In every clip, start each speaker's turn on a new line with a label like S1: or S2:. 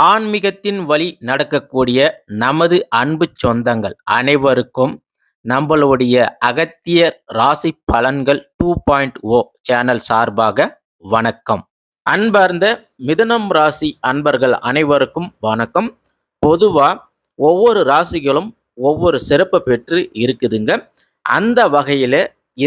S1: ஆன்மீகத்தின் வழி நடக்கக்கூடிய நமது அன்பு சொந்தங்கள் அனைவருக்கும் நம்மளுடைய அகத்தியர் ராசி பலன்கள் 2.0 சேனல் சார்பாக வணக்கம். அன்பார்ந்த மிதுனம் ராசி அன்பர்கள் அனைவருக்கும் வணக்கம். பொதுவா ஒவ்வொரு ராசிகளும் ஒவ்வொரு சிறப்பு பெற்று இருக்குதுங்க. அந்த வகையில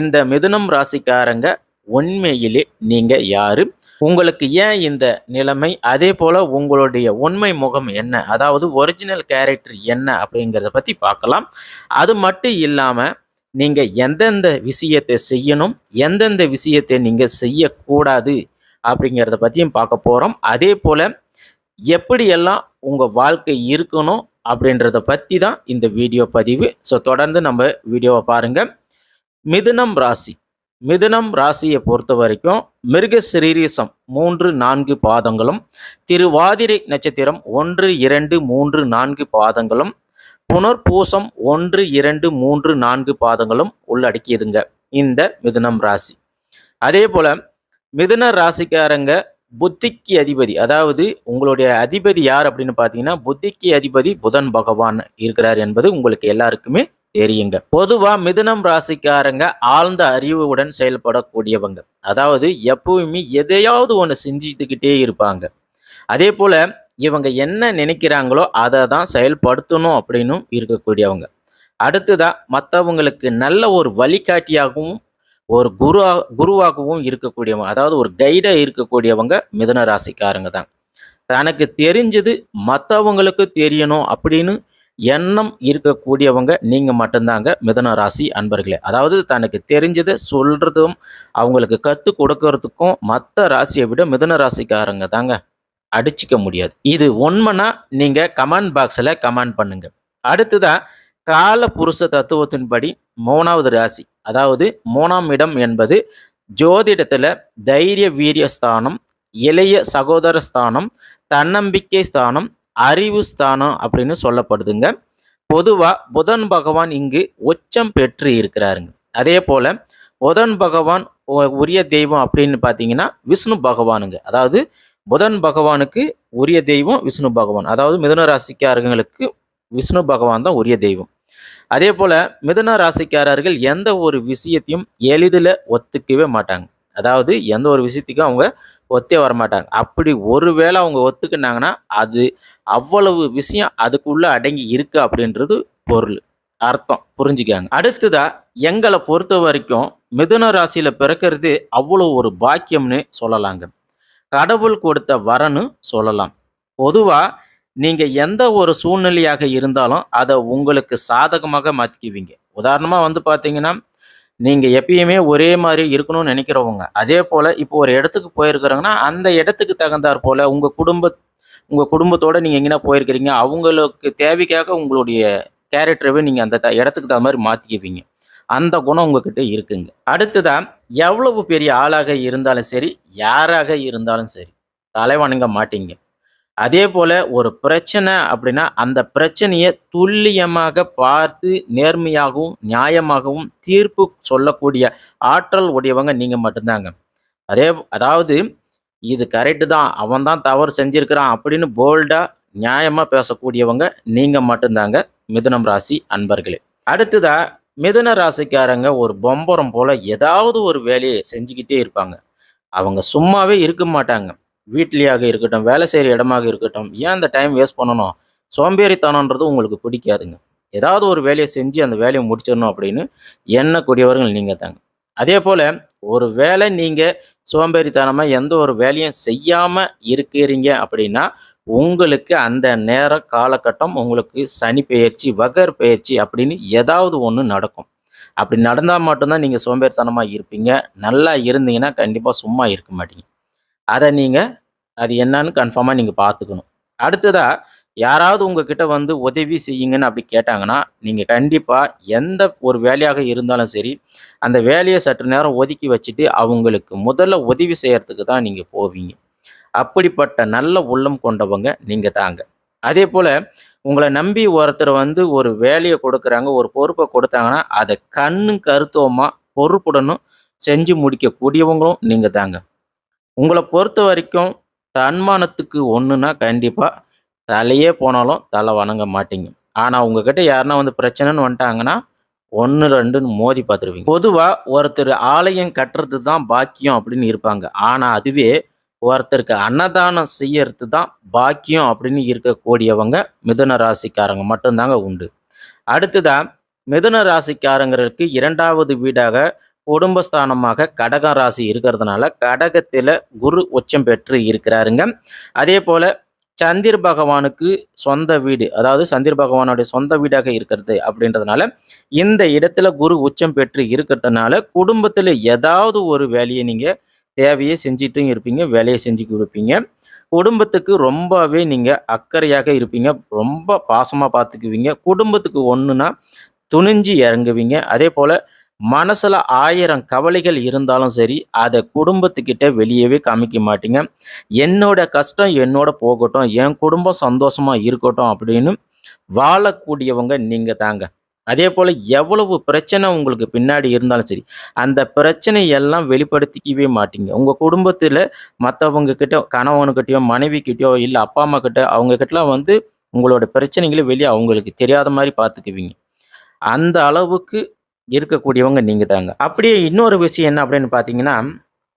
S1: இந்த மிதுனம் ராசிக்காரங்க உண்மையிலே நீங்க யாரு, உங்களுக்கு ஏன் இந்த நிலைமை, அதே போல உங்களுடைய உண்மை முகம் என்ன, அதாவது ஒரிஜினல் கேரக்டர் என்ன அப்படிங்கிறத பத்தி பார்க்கலாம். அது மட்டும் இல்லாம நீங்க எந்தெந்த விஷயத்தை செய்யணும், எந்தெந்த விஷயத்தை நீங்க செய்யக்கூடாது அப்படிங்கிறத பத்தியும் பார்க்க போறோம். அதே போல எப்படியெல்லாம் உங்க வாழ்க்கை இருக்கணும் அப்படின்றத பத்தி தான் இந்த வீடியோ பதிவு. ஸோ தொடர்ந்து நம்ம வீடியோவை பாருங்க. மிதுனம் ராசி. மிதுனம் ராசியை பொறுத்த வரைக்கும் மிருகசிரீரிசம் 3-4 பாதங்களும், திருவாதிரை நட்சத்திரம் 1-2-3-4 பாதங்களும், புனர்பூசம் 1-2-3-4 பாதங்களும் உள்ளடக்கியதுங்க இந்த மிதுனம் ராசி. அதே போல மிதுன ராசிக்காரங்க புத்திக்கு அதிபதி, அதாவது உங்களுடைய அதிபதி யார் அப்படின்னு பார்த்தீங்கன்னா புத்திக்கு அதிபதி புதன் பகவான் இருக்கிறார் என்பது உங்களுக்கு எல்லாருக்குமே தெரியுங்க. பொதுவா மிதுனம் ராசிக்காரங்க ஆழ்ந்த அறிவுடன் செயல்படக்கூடியவங்க. அதாவது எப்பவுமே எதையாவது ஒன்று செஞ்சுக்கிட்டே இருப்பாங்க. அதே போல இவங்க என்ன நினைக்கிறாங்களோ அதை தான் செயல்படுத்தணும் அப்படின்னு இருக்கக்கூடியவங்க. அடுத்ததா மற்றவங்களுக்கு நல்ல ஒரு வழிகாட்டியாகவும் ஒரு குருவாகவும் இருக்கக்கூடியவங்க, அதாவது ஒரு கைடா இருக்கக்கூடியவங்க மிதுன ராசிக்காரங்க தான். தனக்கு தெரிஞ்சது மற்றவங்களுக்கு தெரியணும் அப்படின்னு எண்ணம் இருக்கக்கூடியவங்க நீங்க மட்டும்தாங்க மிதுன ராசி அன்பர்களே. அதாவது தனக்கு தெரிஞ்சதை சொல்றதும் அவங்களுக்கு கற்றுக் கொடுக்கறதுக்கும் மற்ற ராசியை விட மிதுன ராசிக்காரங்க தாங்க அடிச்சுக்க முடியாது. இது உண்மைனா நீங்க கமெண்ட் பாக்ஸில் கமெண்ட் பண்ணுங்க. அடுத்ததா கால புருஷ தத்துவத்தின்படி 3வது ராசி, அதாவது 3ஆம் இடம் என்பது ஜோதிடத்துல தைரிய வீரிய ஸ்தானம், இளைய சகோதர ஸ்தானம், தன்னம்பிக்கை ஸ்தானம், அறிவு ஸ்தானம் அப்படின்னு சொல்லப்படுதுங்க. பொதுவா புதன் பகவான் இங்கு உச்சம் பெற்று இருக்கிறாருங்க. அதே போல புதன் பகவான் உரிய தெய்வம் அப்படின்னு பார்த்தீங்கன்னா விஷ்ணு பகவானுங்க. அதாவது புதன் பகவானுக்கு உரிய தெய்வம் விஷ்ணு பகவான். அதாவது மிதுன ராசிக்காரர்களுக்கு விஷ்ணு பகவான் தான் உரிய தெய்வம். அதே போல மிதுன ராசிக்காரர்கள் எந்த ஒரு விஷயத்தையும் எளிதில் ஒத்துக்கவே மாட்டாங்க. அதாவது எந்த ஒரு விஷயத்துக்கும் அவங்க ஒத்தே வரமாட்டாங்க. அப்படி ஒருவேளை அவங்க ஒத்துக்கினாங்கன்னா அது அவ்வளவு விஷயம் அதுக்குள்ள அடங்கி இருக்கு அப்படின்றது பொருள், அர்த்தம், புரிஞ்சுக்காங்க. அடுத்ததா எங்களை பொறுத்த வரைக்கும் மிதுன ராசியில பிறக்கிறது அவ்வளோ ஒரு பாக்கியம்னு சொல்லலாங்க. கடவுள் கொடுத்த வரன்னு சொல்லலாம். பொதுவா நீங்க எந்த ஒரு சூழ்நிலையாக இருந்தாலும் அதை உங்களுக்கு சாதகமாக மாற்றிக்குவீங்க. உதாரணமா பார்த்தீங்கன்னா நீங்க எப்பயுமே ஒரே மாதிரி இருக்கணும்னு நினைக்கிறவங்க, அதே போல இப்போ ஒரு இடத்துக்கு போயிருக்கிறாங்கன்னா அந்த இடத்துக்கு தகுந்தாற் போல உங்க குடும்பத்தோட நீங்க எங்கன்னா போயிருக்கிறீங்க, அவங்களுக்கு தேவைக்காக உங்களுடைய கேரக்டரவே நீங்க அந்த இடத்துக்கு தகுந்த மாதிரி மாற்றிக்குவீங்க. அந்த குணம் உங்ககிட்ட இருக்குங்க. அடுத்ததா எவ்வளவு பெரிய ஆளாக இருந்தாலும் சரி, யாராக இருந்தாலும் சரி, தலைவணங்க மாட்டீங்க. அதே போல ஒரு பிரச்சனை அப்படின்னா அந்த பிரச்சனையை துல்லியமாக பார்த்து நேர்மையாகவும் நியாயமாகவும் தீர்ப்பு சொல்லக்கூடிய ஆற்றல் உடையவங்க நீங்க மட்டும்தாங்க. அதாவது இது கரெக்டு தான், அவன் தான் தவறு செஞ்சிருக்கிறான் அப்படின்னு போல்டா நியாயமா பேசக்கூடியவங்க நீங்க மட்டும்தாங்க மிதுனம் ராசி அன்பர்களே. அடுத்ததா மிதுன ராசிக்காரங்க ஒரு பொம்பரம் போல ஏதாவது ஒரு வேலையை செஞ்சுக்கிட்டே இருப்பாங்க. அவங்க சும்மாவே இருக்க மாட்டாங்க. வீட்லேயாக இருக்கட்டும், வேலை செய்கிற இடமாக இருக்கட்டும், ஏன் அந்த டைம் வேஸ்ட் பண்ணணும்? சோம்பேறித்தனன்றது உங்களுக்கு பிடிக்காதுங்க. ஏதாவது ஒரு வேலையை செஞ்சு அந்த வேலையை முடிச்சிடணும் அப்படின்னு எண்ணக்கூடியவர்கள் நீங்கள் தாங்க. அதே போல் ஒரு வேலை நீங்கள் சோம்பேறித்தனமாக எந்த ஒரு வேலையும் செய்யாமல் இருக்கிறீங்க அப்படின்னா உங்களுக்கு அந்த நேர காலகட்டம் உங்களுக்கு சனி பெயர்ச்சி, வகர் பெயர்ச்சி அப்படின்னு ஏதாவது ஒன்று நடக்கும். அப்படி நடந்தால் மட்டும்தான் நீங்கள் சோம்பேறித்தனமாக இருப்பீங்க. நல்லா இருந்தீங்கன்னா கண்டிப்பாக சும்மா இருக்க மாட்டீங்க. அதை நீங்கள் அது என்னன்னு கன்ஃபார்மாக நீங்கள் பார்த்துக்கணும். அடுத்ததாக யாராவது உங்ககிட்ட உதவி செய்யுங்கன்னு அப்படி கேட்டாங்கன்னா நீங்கள் கண்டிப்பாக எந்த ஒரு வேலையாக இருந்தாலும் சரி அந்த வேலையை சற்று நேரம் ஒதுக்கி வச்சுட்டு அவங்களுக்கு முதல்ல உதவி செய்கிறதுக்கு தான் நீங்கள் போவீங்க. அப்படிப்பட்ட நல்ல உள்ளம் கொண்டவங்க நீங்கள் தாங்க. அதே போல் உங்களை நம்பி ஒருத்தர் ஒரு வேலையை கொடுக்குறாங்க, ஒரு பொறுப்பை கொடுத்தாங்கன்னா அதை கருத்துவமாக பொறுப்புடனும் செஞ்சு முடிக்கக்கூடியவங்களும் நீங்கள் தாங்க. உங்களை பொறுத்த வரைக்கும் தன்மானத்துக்கு ஒன்றுனா கண்டிப்பாக தலையே போனாலும் தலை வணங்க மாட்டீங்க. ஆனா உங்ககிட்ட யாருன்னா வந்து பிரச்சனைன்னு வந்துட்டாங்கன்னா, 1, 2ன்னு மோதி பார்த்துருவீங்க. பொதுவா ஒருத்தர் ஆலயம் கட்டுறது தான் பாக்கியம் அப்படின்னு இருப்பாங்க. ஆனா அதுவே ஒருத்தருக்கு அன்னதானம் செய்யறது தான் பாக்கியம் அப்படின்னு இருக்கக்கூடியவங்க மிதுன ராசிக்காரங்க மட்டும் தாங்க உண்டு. அடுத்ததா மிதுன ராசிக்காரங்களுக்கு 2வது வீடாக குடும்பஸ்தானமாக கடக ராசி இருக்கிறதுனால, கடகத்தில குரு உச்சம் பெற்று இருக்கிறாருங்க. அதேபோல சந்திர பகவானுக்கு சொந்த வீடு, அதாவது சந்திர பகவானுடைய சொந்த வீடாக இருக்கிறது அப்படின்றதுனால, இந்த இடத்துல குரு உச்சம் பெற்று இருக்கிறதுனால, குடும்பத்தில ஏதாவது ஒரு வேலைய நீங்க தேவைய செஞ்சுட்டும் இருப்பீங்க, வேலைய செஞ்சு குடுப்பீங்க. குடும்பத்துக்கு ரொம்பவே நீங்க அக்கறையாக இருப்பீங்க. ரொம்ப பாசமா பார்த்துக்குவீங்க. குடும்பத்துக்கு ஒண்ணுன்னா துணிஞ்சு இறங்குவீங்க. அதேபோல மனசுல 1000 கவலைகள் இருந்தாலும் சரி, அத குடும்பத்துக்கிட்ட வெளியவே காமிக்க மாட்டீங்க. என்னோட கஷ்டம் என்னோட போகட்டும், என் குடும்பம் சந்தோஷமா இருக்கட்டும் அப்படின்னு வாழக்கூடியவங்க நீங்க தாங்க. அதேபோல எவ்வளவு பிரச்சனை உங்களுக்கு பின்னாடி இருந்தாலும் சரி, அந்த பிரச்சனையெல்லாம் வெளிப்படுத்திக்கவே மாட்டீங்க. உங்க குடும்பத்தில மத்தவங்க கிட்ட கணவனுக்கிட்டயோ, மனைவிகிட்டயோ, இல்ல அப்பா, அம்மா கிட்ட அவங்க கிட்டலாம் வந்து உங்களோட பிரச்சனைகள வெளிய அவங்களுக்கு தெரியாத மாரி பார்த்துக்குவீங்க. அந்த அளவுக்கு இருக்கக்கூடியவங்க நீங்க தாங்க. அப்படியே இன்னொரு விஷயம் என்ன அப்படின்னு பார்த்தீங்கன்னா,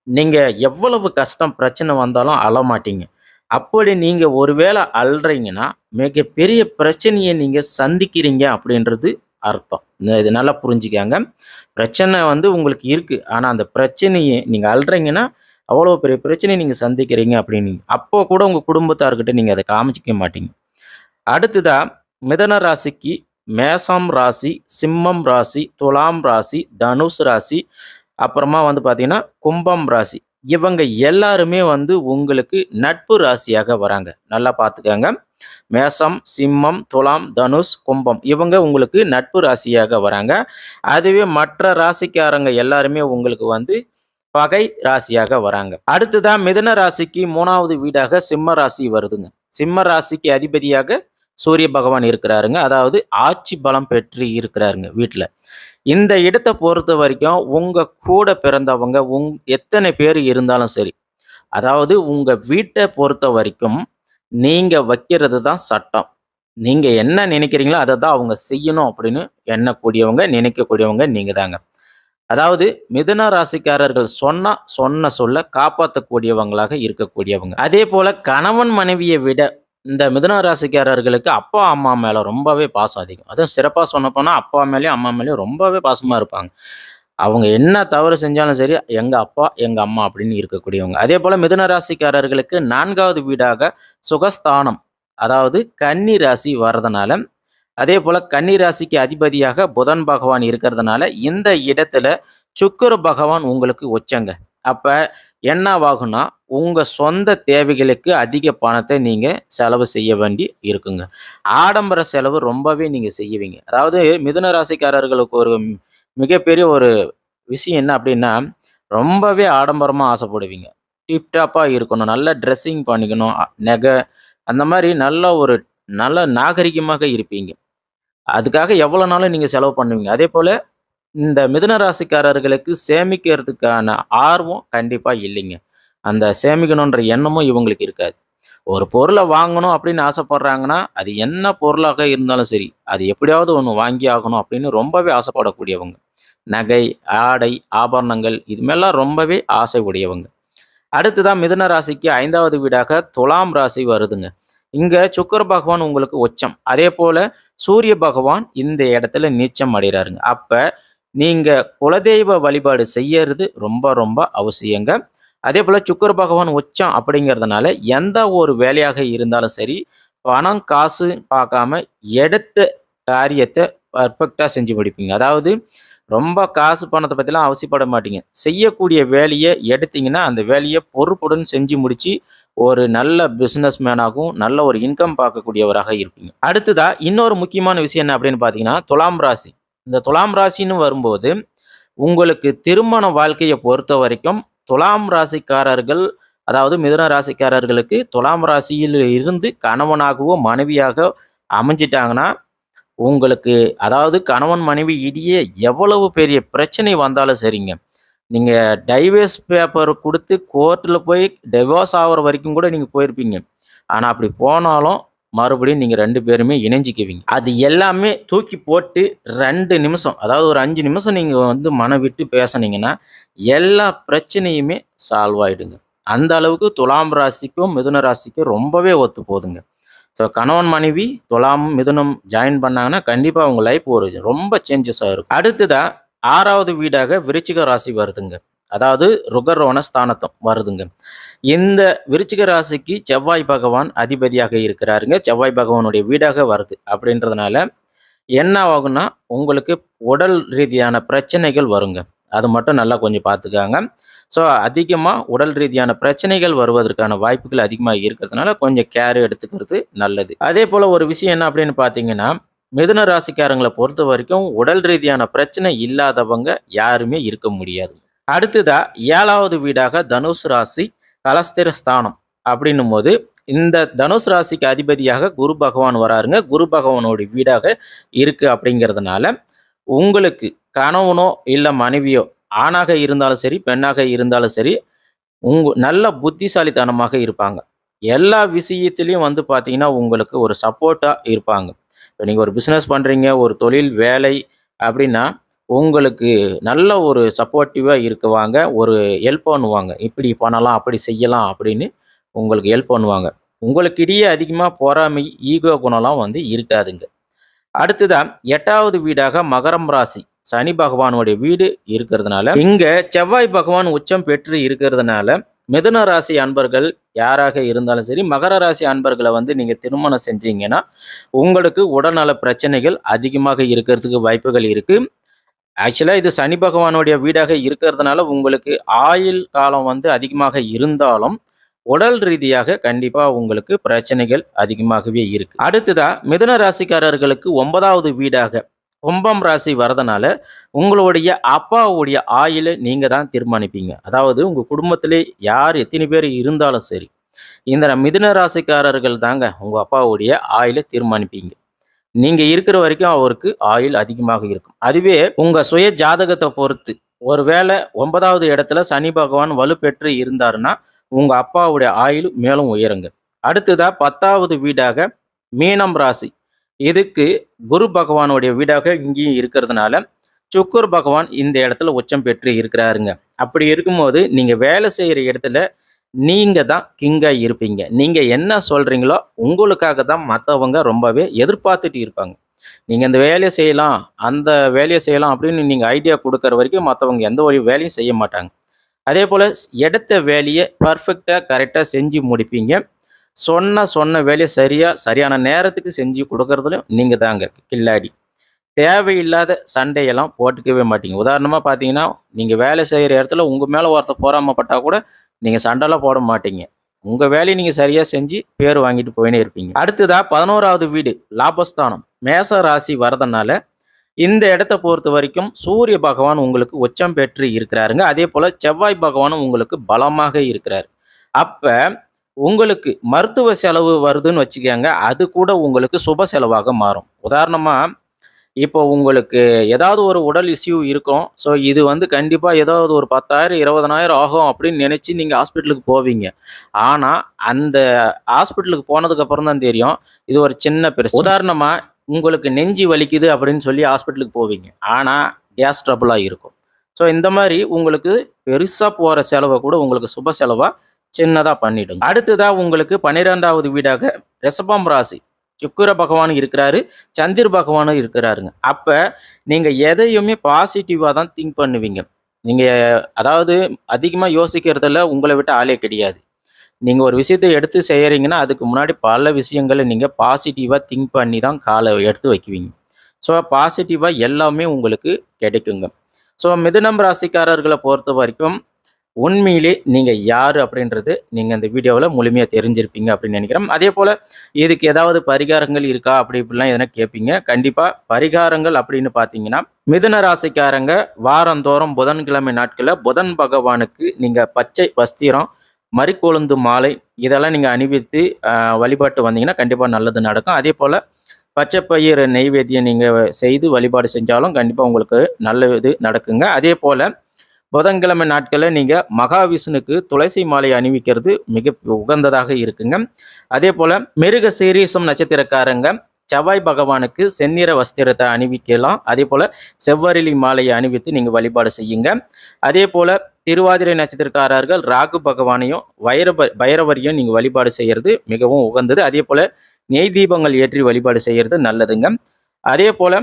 S1: நீங்க எவ்வளவு கஷ்டம், பிரச்சனை வந்தாலும் அழமாட்டீங்க. அப்படி நீங்க ஒரு வேள அழுறீங்கன்னா, மிகப்பெரிய பிரச்சனைய நீங்க சந்திக்கிறீங்க அப்படின்றது அர்த்தம். இது நல்லா புரிஞ்சுக்கங்க. பிரச்சனை வந்து உங்களுக்கு இருக்கு. ஆனா அந்த பிரச்சனைய நீங்க அழுறீங்கன்னா, அவ்வளோ பெரிய பிரச்சனைய நீங்க சந்திக்கிறீங்க அப்படின்னு. அப்போ கூட உங்க குடும்பத்தார்கிட்ட நீங்க அத காமிச்சுக்க மாட்டீங்க. அடுத்ததா மிதுன ராசிக்கு மேஷம் ராசி, சிம்மம் ராசி, துலாம் ராசி, தனுஷ் ராசி, அப்புறமா வந்து பார்த்தீங்கன்னா, கும்பம் ராசி. இவங்க எல்லாருமே வந்து உங்களுக்கு நட்பு ராசியாக வராங்க. நல்லா பார்த்துக்கங்க. மேஷம், சிம்மம், துலாம், தனுஷ், கும்பம் இவங்க உங்களுக்கு நட்பு ராசியாக வராங்க. அதுவே மற்ற ராசிக்காரங்க எல்லாருமே உங்களுக்கு வந்து பகை ராசியாக வராங்க. அடுத்ததா மிதுன ராசிக்கு 3வது வீடாக சிம்ம ராசி வருதுங்க. சிம்ம ராசிக்கு அதிபதியாக சூரிய பகவான் இருக்கிறாருங்க. அதாவது ஆட்சி பலம் பெற்று இருக்கிறாருங்க வீட்ல. இந்த இடத்த பொறுத்த வரைக்கும் உங்க கூட பிறந்தவங்க எத்தனை பேர் இருந்தாலும் சரி, அதாவது உங்க வீட்ட பொறுத்த வரைக்கும் நீங்க வைக்கிறது தான் சட்டம். நீங்க என்ன நினைக்கிறீங்களோ அத தான் அவங்க செய்யணும் அப்படின்னு எண்ணக்கூடியவங்க, நினைக்கக்கூடியவங்க நீங்க தாங்க. அதாவது மிதுன ராசிக்காரர்கள் சொன்ன சொல்ல காப்பாத்தக்கூடியவங்களாக இருக்கக்கூடியவங்க. அதேபோல கணவன் மனைவிய விட இந்த மிதுன ராசிக்காரர்களுக்கு அப்பா, அம்மா மேல ரொம்பவே பாசம் அதிகம். அதுவும் சிறப்பா சொல்லப்போனா அப்பா மேலயும், அம்மா மேலயும் ரொம்பவே பாசமா இருப்பாங்க. அவங்க என்ன தவறு செஞ்சாலும் சரி, எங்க அப்பா, எங்க அம்மா அப்படின்னு இருக்கக்கூடியவங்க. அதேபோல மிதுன ராசிக்காரர்களுக்கு 4வது வீடாக சுகஸ்தானம், அதாவது கன்னி ராசி வர்றதுனால, அதேபோல கன்னி ராசிக்கு அதிபதியாக புதன் பகவான் இருக்கிறதுனால, இந்த இடத்துல சுக்கிர பகவான் உங்களுக்கு உச்சங்க. அப்ப என்னவாகும்னா, உங்க சொந்த தேவைகளுக்கு அதிக பணத்த நீங்க செலவு செய்ய வேண்டி இருக்குங்க. ஆடம்பர செலவு ரொம்பவே நீங்க செய்வீங்க. அதாவது மிதுன ராசிக்காரர்களுக்கு ஒரு மிகப்பெரிய ஒரு விஷயம் என்ன அப்படின்னா, ரொம்பவே ஆடம்பரமா ஆசைப்படுவீங்க. டிப் டாப்பா இருக்கணும். நல்ல ட்ரெஸ்ஸிங் பண்ணிக்கணும். நகை அந்த மாரி நல்ல நாகரிகமாக இருப்பீங்க. அதுக்காக எவ்வளோனாலும் நீங்க செலவு பண்ணுவீங்க. அதேபோல இந்த மிதுன ராசிக்காரர்களுக்கு சேமிக்கிறதுக்கான ஆர்வம் கண்டிப்பா இல்லைங்க. அந்த சேமிக்கணுன்ற எண்ணமும் இவங்களுக்கு இருக்காது. ஒரு பொருள வாங்கணும் அப்படின்னு ஆசைப்படுறாங்கன்னா, அது என்ன பொருளாக இருந்தாலும் சரி, அது எப்படியாவது ஒண்ணு வாங்கி ஆகணும் அப்படின்னு ரொம்பவே ஆசைப்படக்கூடியவங்க. நகை, ஆடை, ஆபரணங்கள் இது மேலாம் ரொம்பவே ஆசை உடையவங்க. அடுத்ததா மிதுன ராசிக்கு 5வது வீடாக துலாம் ராசி வருதுங்க. இங்க சுக்கிர பகவான் உங்களுக்கு உச்சம். அதேபோல சூரிய பகவான் இந்த இடத்துல நீச்சம் அடைகிறாருங்க. அப்ப நீங்க குலதெய்வ வழிபாடு செய்யறது ரொம்ப ரொம்ப அவசியங்க. அதேபோல சுக்கிர பகவான் உச்சம் அப்படிங்கிறதுனால எந்த ஒரு வேலையாக இருந்தாலும் சரி, பணம், காசு பார்க்காம எடுத்த காரியத்த பெர்ஃபெக்ட்டா செஞ்சு முடிப்பீங்க. அதாவது ரொம்ப காசு பணத்த பத்திலாம் அவசியப்பட மாட்டீங்க. செய்யக்கூடிய வேலைய எடுத்தீங்கன்னா, அந்த வேலைய பொறுப்புடன் செஞ்சு முடிச்சு, ஒரு நல்ல பிசினஸ் மேனாகவும், நல்ல ஒரு இன்கம் பார்க்கக்கூடியவராக இருப்பீங்க. அடுத்ததா இன்னொரு முக்கியமான விஷயம் என்ன அப்படின்னு பார்த்தீங்கன்னா, துலாம் ராசி. இந்த துலாம் ராசின்னு வரும்போது, உங்களுக்கு திருமண வாழ்க்கைய பொறுத்தவரைக்கும் துலாம் ராசிக்காரர்கள், அதாவது மிதுன ராசிக்காரர்களுக்கு துலாம் ராசியில் இருந்து கணவனாகவோ, மனைவியாக அமைஞ்சிட்டாங்கன்னா, உங்களுக்கு அதாவது கணவன் மனைவி இடையே எவ்வளவு பெரிய பிரச்சனை வந்தாலும் சரிங்க. நீங்க டைவர்ஸ் பேப்பர் குடுத்து கோர்ட்ல போய் டிவோர்ஸ் ஆகுற வரைக்கும் கூட நீங்க போயிருப்பீங்க. ஆனா அப்படி போனாலும் மறுபடியும் நீங்கள் 2 பேருமே இணைஞ்சிக்குவீங்க. அது எல்லாமே தூக்கி போட்டு 2 நிமிஷம், அதாவது ஒரு 5 நிமிஷம் நீங்கள் வந்து மனம் விட்டு பேசுனீங்கன்னா எல்லா பிரச்சனையுமே சால்வ் ஆயிடுங்க. அந்த அளவுக்கு துலாம் ராசிக்கும் மிதுன ராசிக்கும் ரொம்பவே ஒத்து போகுதுங்க. ஸோ கணவன் மனைவி துலாம் மிதுனம் ஜாயின் பண்ணாங்கன்னா கண்டிப்பாக அவங்க லைஃப் ஒரு ரொம்ப சேஞ்சஸாக இருக்கும். அடுத்ததா 6வது வீடாக விருச்சிக ராசி வருதுங்க. அதாவது ருகரோண ஸ்தானத்தம் வருதுங்க. இந்த விருச்சிக ராசிக்கு செவ்வாய் பகவான் அதிபதியாக இருக்கிறாருங்க. செவ்வாய் பகவானுடைய வீடாக வருது. அப்படின்றதுனால என்ன ஆகும்னா உங்களுக்கு உடல் ரீதியான பிரச்சனைகள் வருங்க. அது மட்டும் நல்லா கொஞ்சம் பார்த்துக்காங்க. ஸோ அதிகமாக உடல் ரீதியான பிரச்சனைகள் வருவதற்கான வாய்ப்புகள் அதிகமாக இருக்கிறதுனால கொஞ்சம் கேர் எடுத்துக்கிறது நல்லது. அதே போல் ஒரு விஷயம் என்ன அப்படின்னு பார்த்தீங்கன்னா, மிதுன ராசிக்காரங்களை பொறுத்த வரைக்கும் உடல் ரீதியான பிரச்சனை இல்லாதவங்க யாருமே இருக்க முடியாது. அடுத்ததா 7வது வீடாக தனுசு ராசி கலஸ்திர ஸ்தானம் அப்படின்னும் போது இந்த தனுசு ராசிக்கு அதிபதியாக குரு பகவான் வராருங்க. குரு பகவானோட வீடாக இருக்கு. அப்படிங்கிறதுனால உங்களுக்கு கணவனோ இல்லை மனைவியோ ஆணாக இருந்தாலும் சரி பெண்ணாக இருந்தாலும் சரி நல்ல புத்திசாலித்தனமாக இருப்பாங்க. எல்லா விஷயத்திலையும் வந்து பார்த்தீங்கன்னா உங்களுக்கு ஒரு சப்போர்ட்டாக இருப்பாங்க. இப்போ நீங்கள் ஒரு பிஸ்னஸ் பண்ணுறீங்க, ஒரு தொழில் வேலை அப்படின்னா உங்களுக்கு நல்ல ஒரு சப்போர்ட்டிவாக இருக்குவாங்க. ஒரு ஹெல்ப் பண்ணுவாங்க. இப்படி பண்ணலாம், அப்படி செய்யலாம் அப்படின்னு உங்களுக்கு ஹெல்ப் பண்ணுவாங்க. உங்களுக்கு இடையே அதிகமாக பொறாமை, ஈகோ குணம்லாம் வந்து இருக்காதுங்க. அடுத்ததான் 8வது வீடாக மகரம் ராசி சனி பகவானுடைய வீடு இருக்கிறதுனால இங்க செவ்வாய் பகவான் உச்சம் பெற்று இருக்கிறதுனால மிதுன ராசி அன்பர்கள் யாராக இருந்தாலும் சரி, மகர ராசி அன்பர்களை வந்து நீங்க திருமணம் செஞ்சீங்கன்னா உங்களுக்கு உடல்நல பிரச்சனைகள் அதிகமாக இருக்கிறதுக்கு வாய்ப்புகள் இருக்கு. ஆக்சுவலாக இது சனி பகவானுடைய வீடாக இருக்கிறதுனால உங்களுக்கு ஆயுள் காலம் வந்து அதிகமாக இருந்தாலும் உடல் ரீதியாக கண்டிப்பாக உங்களுக்கு பிரச்சனைகள் அதிகமாகவே இருக்கு. அடுத்ததா மிதுன ராசிக்காரர்களுக்கு 9வது வீடாக கும்பம் ராசி வரதுனால உங்களுடைய அப்பாவுடைய ஆயுளை நீங்க தான் தீர்மானிப்பீங்க. அதாவது உங்க குடும்பத்திலே யார் எத்தனை பேர் இருந்தாலும் சரி, இந்த மிதுன ராசிக்காரர்கள் தாங்க உங்க அப்பாவுடைய ஆயுளை தீர்மானிப்பீங்க. நீங்க இருக்கிற வரைக்கும் அவருக்கு ஆயுள் அதிகமாக இருக்கும். அதுவே உங்க சுய ஜாதகத்தை பொறுத்து ஒருவேளை 9வது இடத்துல சனி பகவான் வலுப்பெற்று இருந்தாருன்னா உங்க அப்பாவுடைய ஆயுள் மேலும் உயருங்க. அடுத்ததா 10வது வீடாக மீனம் ராசி, இதுக்கு குரு பகவானுடைய வீடாக இங்கேயும் இருக்கிறதுனால சுக்கர் பகவான் இந்த இடத்துல உச்சம் பெற்று இருக்கிறாருங்க. அப்படி இருக்கும்போது நீங்க வேலை செய்யற இடத்துல நீங்க தான் கிங்கா இருப்பீங்க. நீங்க என்ன சொல்றீங்களோ உங்களுக்காக தான் மற்றவங்க ரொம்பவே எதிர்பார்த்துட்டு இருப்பாங்க. நீங்க இந்த வேலையை செய்யலாம், அந்த வேலையை செய்யலாம் அப்படின்னு நீங்க ஐடியா கொடுக்கற வரைக்கும் மற்றவங்க எந்த ஒரு வேலையும் செய்ய மாட்டாங்க. அதே போல எடுத்த வேலையை பர்ஃபெக்டா கரெக்டா செஞ்சு முடிப்பீங்க. சொன்ன வேலையை சரியான நேரத்துக்கு செஞ்சு கொடுக்கறதுலையும் நீங்க தாங்க கில்லாடி. தேவையில்லாத சண்டையெல்லாம் போட்டுக்கவே மாட்டீங்க. உதாரணமா பார்த்தீங்கன்னா, நீங்க வேலை செய்யற இடத்துல உங்க மேல ஒருத்தர் பொறாமப்பட்டா கூட நீங்க சண்டைலாம் போட மாட்டீங்க. உங்க வேலையை நீங்க சரியா செஞ்சு பேர் வாங்கிட்டு போயினே இருப்பீங்க. அடுத்ததா 11வது வீடு லாபஸ்தானம் மேச ராசி வரதுனால இந்த இடத்த பொறுத்த வரைக்கும் சூரிய பகவான் உங்களுக்கு உச்சம் பெற்று இருக்கிறாருங்க. அதே போல செவ்வாய் பகவானும் உங்களுக்கு பலமாக இருக்கிறார். அப்ப உங்களுக்கு மருத்துவ செலவு வருதுன்னு வச்சுக்கோங்க, அது கூட உங்களுக்கு சுப செலவாக மாறும். உதாரணமா இப்போ உங்களுக்கு ஏதாவது ஒரு உடல் இஷ்யூ இருக்கும். ஸோ இது வந்து கண்டிப்பாக ஏதாவது ஒரு 10,000 20,000 ஆகும் அப்படின்னு நினச்சி நீங்கள் ஹாஸ்பிட்டலுக்கு போவீங்க. ஆனால் அந்த ஹாஸ்பிட்டலுக்கு போனதுக்கு அப்புறம் தான் தெரியும் இது ஒரு சின்ன பிரச்சனை. உதாரணமாக உங்களுக்கு நெஞ்சு வலிக்குது அப்படின்னு சொல்லி ஹாஸ்பிட்டலுக்கு போவீங்க. ஆனால் கேஸ் ட்ரபிளாக இருக்கும். ஸோ இந்த மாதிரி உங்களுக்கு பெருசாக போகிற செலவை கூட உங்களுக்கு சுப செலவாக சின்னதாக பண்ணிவிடுங்க. அடுத்ததாக உங்களுக்கு 12வது வீடாக ரிஷபம் ராசி சுக்கிர பகவான் இருக்கிறாரு, சந்திர பகவானும் இருக்கிறாருங்க. அப்போ நீங்கள் எதையுமே பாசிட்டிவாக தான் திங்க் பண்ணுவீங்க. நீங்கள் அதாவது அதிகமாக யோசிக்கிறதுல உங்களை விட்டு ஆளே கிடையாது. நீங்கள் ஒரு விஷயத்தை எடுத்து செய்கிறீங்கன்னா அதுக்கு முன்னாடி பல விஷயங்களை நீங்கள் பாசிட்டிவாக திங்க் பண்ணி தான் காலை எடுத்து வைக்குவீங்க. ஸோ பாசிட்டிவாக எல்லாமே உங்களுக்கு கிடைக்குங்க. ஸோ மிதுனம் ராசிக்காரர்களை பொறுத்த வரைக்கும் உண்மையிலே நீங்கள் யார் அப்படின்றது நீங்கள் இந்த வீடியோவில் முழுமையாக தெரிஞ்சிருப்பீங்க அப்படின்னு நினைக்கிறேன். அதே போல் இதுக்கு ஏதாவது பரிகாரங்கள் இருக்கா இப்படிலாம் எதனா கேட்பீங்க. கண்டிப்பாக பரிகாரங்கள் அப்படின்னு பார்த்தீங்கன்னா மிதுன ராசிக்காரங்க வாரந்தோறும் புதன்கிழமை நாட்களில் புதன் பகவானுக்கு நீங்கள் பச்சை வஸ்திரம், மறிக்கொழுந்து மாலை இதெல்லாம் நீங்கள் அணிவித்து வழிபாட்டு வந்தீங்கன்னா கண்டிப்பாக நல்லது நடக்கும். அதே போல் பச்சை பயிர் நெய்வேத்தியம் நீங்கள் செய்து வழிபாடு செஞ்சாலும் கண்டிப்பாக உங்களுக்கு நல்லது நடக்குங்க. அதே போல் புதன்கிழமை நாட்களில் நீங்கள் மகாவிஷ்ணுக்கு துளசி மாலை அணிவிக்கிறது மிக உகந்ததாக இருக்குங்க. அதே போல் மிருக சீரிசம் நட்சத்திரக்காரங்க செவ்வாய் பகவானுக்கு செந்நிற வஸ்திரத்தை அணிவிக்கலாம். அதே போல் செவ்வரளி மாலையை அணிவித்து நீங்கள் வழிபாடு செய்யுங்க. அதே போல் திருவாதிரை நட்சத்திரக்காரர்கள் ராகு பகவானையும் பைரவரையும் நீங்கள் வழிபாடு செய்கிறது மிகவும் உகந்தது. அதே போல் நெய் தீபங்கள் ஏற்றி வழிபாடு செய்கிறது நல்லதுங்க. அதே போல்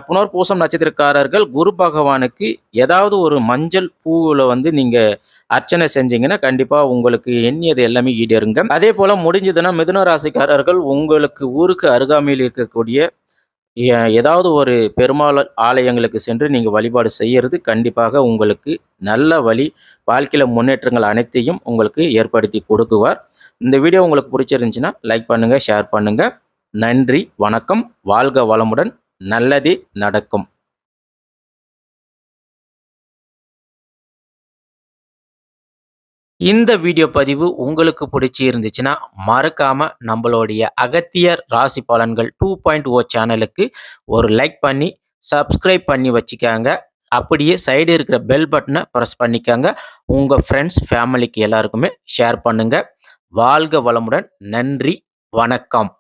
S1: புனர்பூசம் நட்சத்திரக்காரர்கள் குரு பகவானுக்கு ஏதாவது ஒரு மஞ்சள் பூவில் நீங்கள் அர்ச்சனை செஞ்சீங்கன்னா கண்டிப்பாக உங்களுக்கு எண்ணியது எல்லாமே ஈடேறுங்க. அதே போல் முடிஞ்சதுன்னா மிதுன ராசிக்காரர்கள் உங்களுக்கு ஊருக்கு அருகாமையில் இருக்கக்கூடிய ஏதாவது ஒரு பெருமாள் ஆலயங்களுக்கு சென்று நீங்கள் வழிபாடு செய்கிறது கண்டிப்பாக உங்களுக்கு நல்ல வழி வாழ்க்கையில் முன்னேற்றங்கள் அனைத்தையும் உங்களுக்கு ஏற்படுத்தி கொடுக்குவார். இந்த வீடியோ உங்களுக்கு பிடிச்சிருந்துச்சுன்னா லைக் பண்ணுங்கள், ஷேர் பண்ணுங்கள். நன்றி, வணக்கம். வாழ்க வளமுடன். நல்லதே நடக்கும். இந்த வீடியோ பதிவு உங்களுக்கு பிடிச்சி இருந்துச்சுன்னா மறக்காம நம்மளுடைய அகத்தியர் ராசி பலன்கள் 2.0 சேனலுக்கு ஒரு லைக் பண்ணி சப்ஸ்கிரைப் பண்ணி வச்சுக்காங்க. அப்படியே சைடு இருக்கிற பெல் பட்டனை ப்ரெஸ் பண்ணிக்காங்க. உங்கள் ஃப்ரெண்ட்ஸ் ஃபேமிலிக்கு எல்லாருக்குமே ஷேர் பண்ணுங்க. வாழ்க வளமுடன். நன்றி, வணக்கம்.